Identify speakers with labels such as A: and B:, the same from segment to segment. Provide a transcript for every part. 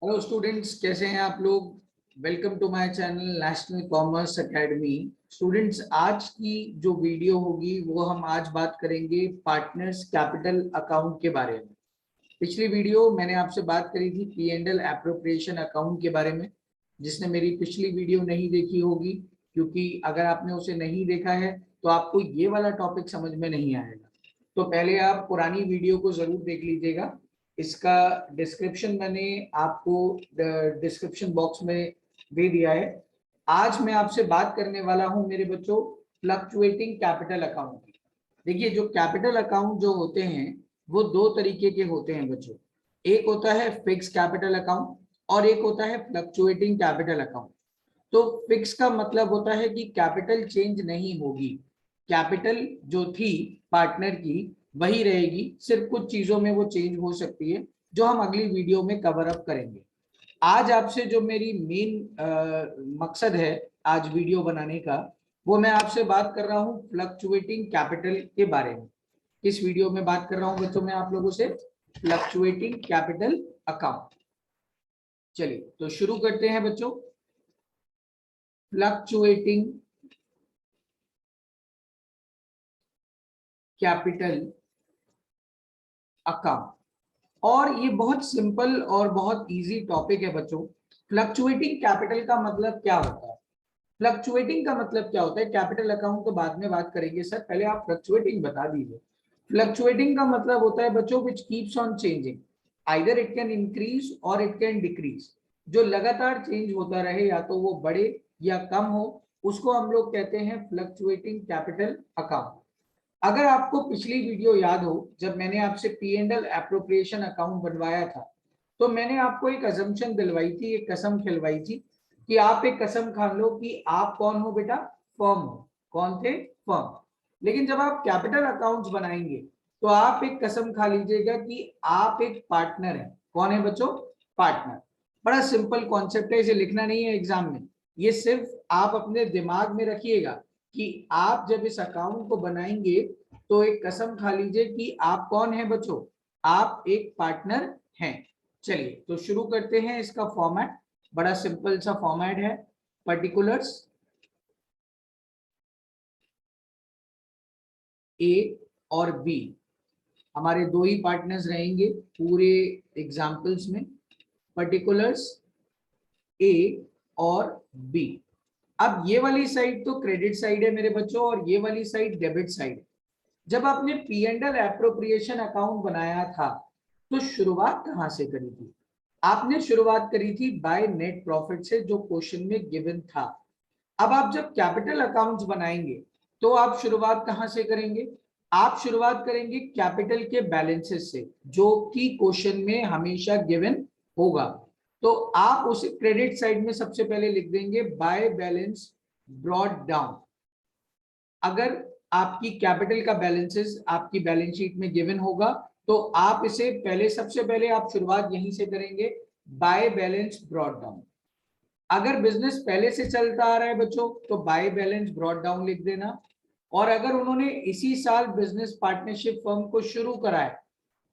A: Hello students, कैसे हैं आप लोग। Welcome to my channel National Commerce Academy. Students, आज की जो वीडियो होगी वो हम आज बात करेंगे पार्टनर्स कैपिटल अकाउंट के बारे में। पिछली वीडियो मैंने आपसे बात करी थी P and L appropriation account के बारे में। जिसने मेरी पिछली वीडियो नहीं देखी होगी, क्योंकि अगर आपने उसे नहीं देखा है तो आपको ये वाला टॉपिक समझ में नहीं आएगा। तो पहले आप पुरानी वीडियो को जरूर देख लीजिएगा। इसका डिस्क्रिप्शन मैंने आपको डिस्क्रिप्शन बॉक्स में दे दिया है। आज मैं आपसे बात करने वाला हूं मेरे बच्चों, फ्लक्चुएटिंग कैपिटल अकाउंट की। देखिए, जो कैपिटल अकाउंट जो होते हैं वो दो तरीके के होते हैं बच्चों। एक होता है फिक्स कैपिटल अकाउंट और एक होता है फ्लक्चुएटिंग कैपिटल अकाउंट। तो फिक्स का मतलब होता है कि कैपिटल चेंज नहीं होगी। कैपिटल जो थी पार्टनर की वही रहेगी, सिर्फ कुछ चीजों में वो चेंज हो सकती है, जो हम अगली वीडियो में कवर अप करेंगे। आज आपसे जो मेरी मेन मकसद है आज वीडियो बनाने का, वो मैं आपसे बात कर रहा हूं फ्लक्चुएटिंग कैपिटल के बारे में। इस वीडियो में बात कर रहा हूं बच्चों मैं आप लोगों से फ्लक्चुएटिंग कैपिटल अकाउंट। चलिए तो शुरू करते हैं बच्चों। फ्लक्चुएटिंग कैपिटल अकाउंट, और ये बहुत सिंपल और बहुत इजी टॉपिक है बच्चों। फ्लक्चुएटिंग कैपिटल का मतलब क्या होता है? फ्लक्चुएटिंग का मतलब क्या होता है? कैपिटल अकाउंट तो बाद में बात करेंगे सर, पहले आप फ्लक्चुएटिंग बता दीजिए। फ्लक्चुएटिंग का मतलब होता है बच्चों which keeps on changing, either it can increase और इट कैन डिक्रीज। जो लगातार चेंज होता रहे, या तो वो बढ़े या कम हो, उसको हम लोग कहते हैं फ्लक्चुएटिंग कैपिटल अकाउंट। अगर आपको पिछली वीडियो याद हो, जब मैंने आपसे P and L appropriation account बनवाया था, तो मैंने आपको एक अजम्पशन दिलवाई थी, एक कसम खिलवाई थी कि आप एक कसम खा लो कि आप कौन हो बेटा? फर्म हो। कौन थे? फर्म। लेकिन जब आप कैपिटल अकाउंट्स बनाएंगे तो आप एक कसम खा लीजिएगा कि आप एक पार्टनर हैं। कौन है बच्चों? पार्टनर। बड़ा सिंपल कॉन्सेप्ट है, इसे लिखना नहीं है एग्जाम में। ये सिर्फ आप अपने दिमाग में रखिएगा कि आप जब इस अकाउंट को बनाएंगे तो एक कसम खा लीजिए कि आप कौन है बच्चों? आप एक पार्टनर हैं। चलिए तो शुरू करते हैं इसका फॉर्मेट। बड़ा सिंपल सा फॉर्मेट है। पर्टिकुलर्स ए और बी, हमारे दो ही पार्टनर्स रहेंगे पूरे एग्जाम्पल्स में। पर्टिकुलर्स ए और बी। अब ये वाली साइड तो क्रेडिट साइड है मेरे बच्चों, और ये वाली साइड डेबिट साइड है। जब आपने P and L appropriation account बनाया था तो शुरुआत कहां से करी थी? आपने शुरुआत करी थी बाय नेट प्रॉफिट से, जो क्वेश्चन में गिवन था। अब आप जब कैपिटल अकाउंट्स बनाएंगे तो आप शुरुआत कहां से करेंगे? आप शुरुआत करेंगे कैपिटल के बैलेंसेस से, जो कि क्वेश्चन में हमेशा गिवन होगा। तो आप उसे क्रेडिट साइड में सबसे पहले लिख देंगे बाय बैलेंस ब्रॉट डाउन। अगर आपकी कैपिटल का बैलेंसेस आपकी बैलेंस शीट में गिवन होगा तो आप इसे पहले, सबसे पहले आप शुरुआत यहीं से करेंगे, बाय बैलेंस ब्रॉट डाउन। अगर बिजनेस पहले से चलता आ रहा है बच्चों तो बाय बैलेंस ब्रॉट डाउन लिख देना। और अगर उन्होंने इसी साल बिजनेस पार्टनरशिप फर्म को शुरू कराया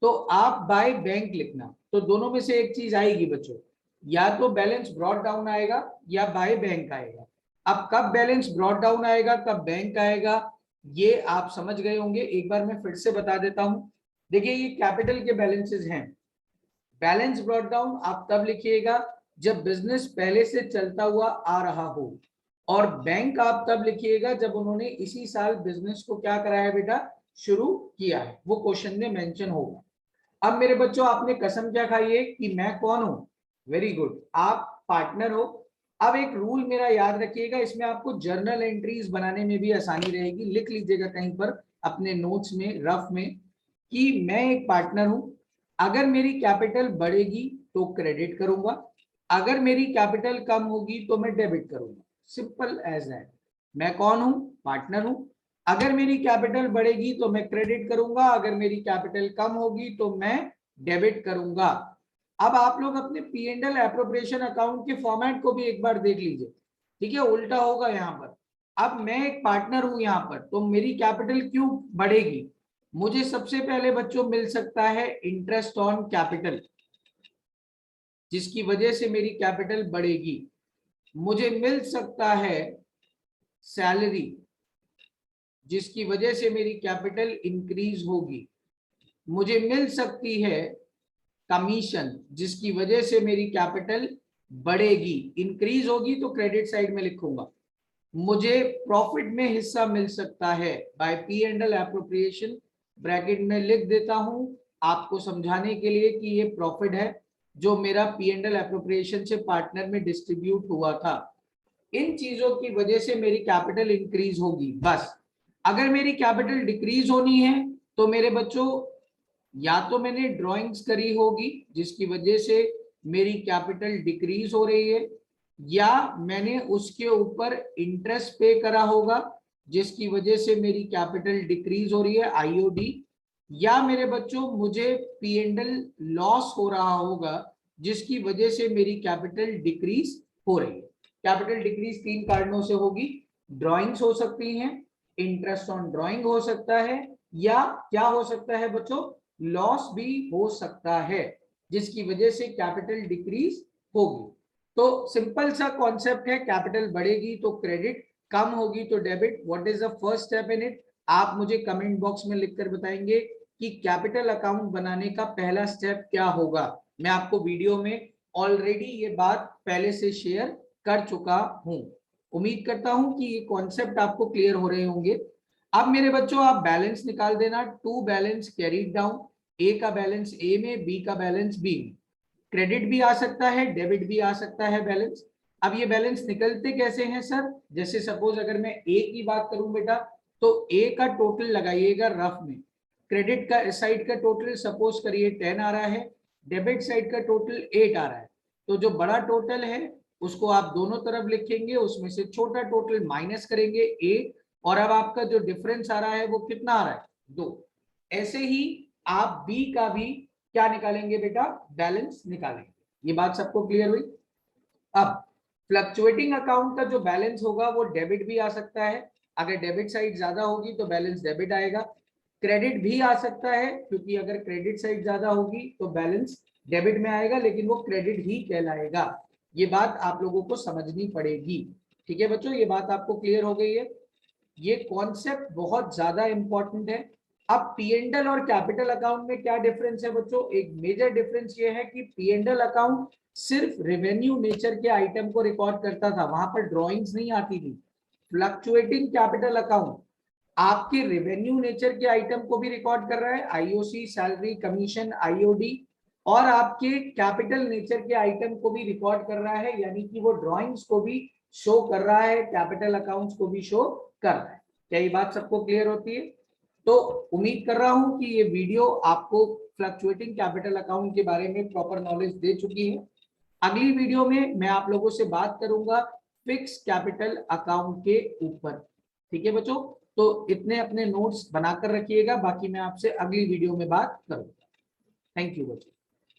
A: तो आप बाय बैंक लिखना। तो दोनों में से एक चीज आएगी बच्चों, या तो बैलेंस ब्रॉट डाउन आएगा या बाय बैंक आएगा। अब कब बैलेंस ब्रॉट डाउन आएगा, कब बैंक आएगा, ये आप समझ गए होंगे। एक बार मैं फिर से बता देता हूं। देखिए, ये कैपिटल के बैलेंसेस हैं। बैलेंस ब्रॉट डाउन आप तब लिखिएगा जब बिजनेस पहले से चलता हुआ आ रहा हो, और बैंक आप तब लिखिएगा जब उन्होंने इसी साल बिजनेस को क्या कराया है बेटा? शुरू किया है। वो क्वेश्चन में मेंशन होगा। अब मेरे बच्चों, आपने कसम क्या खाई है कि मैं कौन हूं? वेरी गुड, आप पार्टनर हो। अब एक रूल मेरा याद रखिएगा, इसमें आपको जर्नल एंट्रीज बनाने में भी आसानी रहेगी। लिख लीजिएगा कहीं पर अपने नोट्स में, रफ में, कि मैं एक पार्टनर हूं। अगर मेरी कैपिटल बढ़ेगी तो क्रेडिट करूंगा, अगर मेरी कैपिटल कम होगी तो मैं डेबिट करूंगा। Simple as that. मैं कौन हूं? पार्टनर हूं। अगर मेरी कैपिटल बढ़ेगी तो मैं क्रेडिट करूंगा, अगर मेरी कैपिटल कम होगी तो मैं डेबिट करूंगा। अब आप लोग अपने P and L appropriation account के फॉर्मेट को भी एक बार देख लीजिए। ठीक है, उल्टा होगा यहाँ पर। अब मैं एक पार्टनर हूं यहाँ पर, तो मेरी कैपिटल क्यों बढ़ेगी? मुझे सबसे पहले बच्चों मिल सकता है इंटरेस्ट ऑन कैपिटल। जिसकी वजह से मेरी कैपिटल बढ़ेगी। मुझे मिल सकता है सैलरी, जिसकी वजह से मेरी कैपिटल इंक्रीज होगी। मुझे मिल सकती है कमीशन, जिसकी वजह से मेरी कैपिटल बढ़ेगी, इंक्रीज होगी तो क्रेडिट साइड में लिखूंगा। मुझे प्रॉफिट में हिस्सा मिल सकता है by P and L appropriation, bracket में लिख देता हूं आपको समझाने के लिए कि ये प्रॉफिट है जो मेरा पी एंड एल एप्रोप्रिएशन से पार्टनर में डिस्ट्रीब्यूट हुआ था। इन चीजों की वजह से मेरी कैपिटल इंक्रीज होगी। बस अगर मेरी कैपिटल डिक्रीज होनी है तो मेरे बच्चों या तो मैंने ड्राइंग्स करी होगी जिसकी वजह से मेरी कैपिटल डिक्रीज हो रही है, या मैंने उसके ऊपर इंटरेस्ट पे करा होगा जिसकी वजह से मेरी कैपिटल डिक्रीज हो रही है आईओडी, या मेरे बच्चों मुझे पी एंड एल लॉस हो रहा होगा जिसकी वजह से मेरी कैपिटल डिक्रीज हो रही है। कैपिटल डिक्रीज तीन कारणों से होगी। ड्राइंग्स हो सकती हैं, इंटरेस्ट ऑन ड्राइंग हो सकता है, या क्या हो सकता है बच्चों, लॉस भी हो सकता है जिसकी वजह से कैपिटल डिक्रीज होगी। तो सिंपल सा कॉन्सेप्ट है, कैपिटल बढ़ेगी तो क्रेडिट, कम होगी तो debit. What is the first step in it? आप मुझे कमेंट बॉक्स में लिखकर बताएंगे कि कैपिटल अकाउंट बनाने का पहला स्टेप क्या होगा। मैं आपको वीडियो में ऑलरेडी ये बात पहले से शेयर कर चुका हूं। उम्मीद करता हूं कि ये कॉन्सेप्ट आपको क्लियर हो रहे होंगे। अब मेरे बच्चों आप बैलेंस निकाल देना। टू बैलेंस कैरीड डाउन, ए का बैलेंस ए में, बी का बैलेंस बी में। क्रेडिट भी आ सकता है, डेबिट भी आ सकता है बैलेंस। अब ये बैलेंस निकलते कैसे हैं सर? जैसे सपोज अगर मैं ए की बात करूं बेटा, तो ए का टोटल लगाइएगा रफ में। क्रेडिट का साइड का टोटल सपोज करिए 10 आ रहा है, डेबिट साइड का टोटल 8 आ रहा है। तो जो बड़ा टोटल है उसको आप दोनों तरफ लिखेंगे, उसमें से छोटा टोटल माइनस करेंगे 8, और अब आपका जो डिफरेंस आ रहा है वो कितना आ रहा है? 2। ऐसे ही आप बी का भी क्या निकालेंगे बेटा? बैलेंस निकालेंगे। ये बात सबको क्लियर हुई? अब फ्लक्चुएटिंग अकाउंट का जो बैलेंस होगा वो डेबिट भी आ सकता है। अगर डेबिट साइड ज्यादा होगी तो बैलेंस डेबिट आएगा। क्रेडिट भी आ सकता है, क्योंकि अगर क्रेडिट साइड ज्यादा होगी तो बैलेंस डेबिट में आएगा, लेकिन वो क्रेडिट ही कहलाएगा। ये बात आप लोगों को समझनी पड़ेगी। ठीक है बच्चों, ये बात आपको क्लियर हो गई है? ये कॉन्सेप्ट बहुत ज्यादा इंपॉर्टेंट है। अब पी एंड एल और कैपिटल अकाउंट में क्या डिफरेंस है बच्चों? एक मेजर डिफरेंस ये है कि पी एंड एल अकाउंट सिर्फ रेवेन्यू नेचर के आइटम को रिकॉर्ड करता था, वहां पर ड्रॉइंग्स नहीं आती थी। फ्लक्चुएटिंग कैपिटल अकाउंट आपके रेवेन्यू नेचर के आइटम को भी रिकॉर्ड कर रहा है, आईओसी, सैलरी, कमीशन, आईओडी, और आपके कैपिटल नेचर के आइटम को भी रिकॉर्ड कर रहा है, यानी कि वो ड्रॉइंग्स को भी शो कर रहा है, कैपिटल अकाउंट्स को भी शो कर रहा है। क्या ये बात सबको क्लियर होती है? तो उम्मीद कर रहा हूं कि ये वीडियो आपको फ्लक्चुएटिंग कैपिटल अकाउंट के बारे में प्रॉपर नॉलेज दे चुकी है। अगली वीडियो में मैं आप लोगों से बात करूंगा फिक्स कैपिटल अकाउंट के ऊपर। ठीक है बच्चों, तो इतने अपने नोट्स बनाकर रखिएगा, बाकी मैं आपसे अगली वीडियो में बात करूंगा। थैंक यू बच्चों।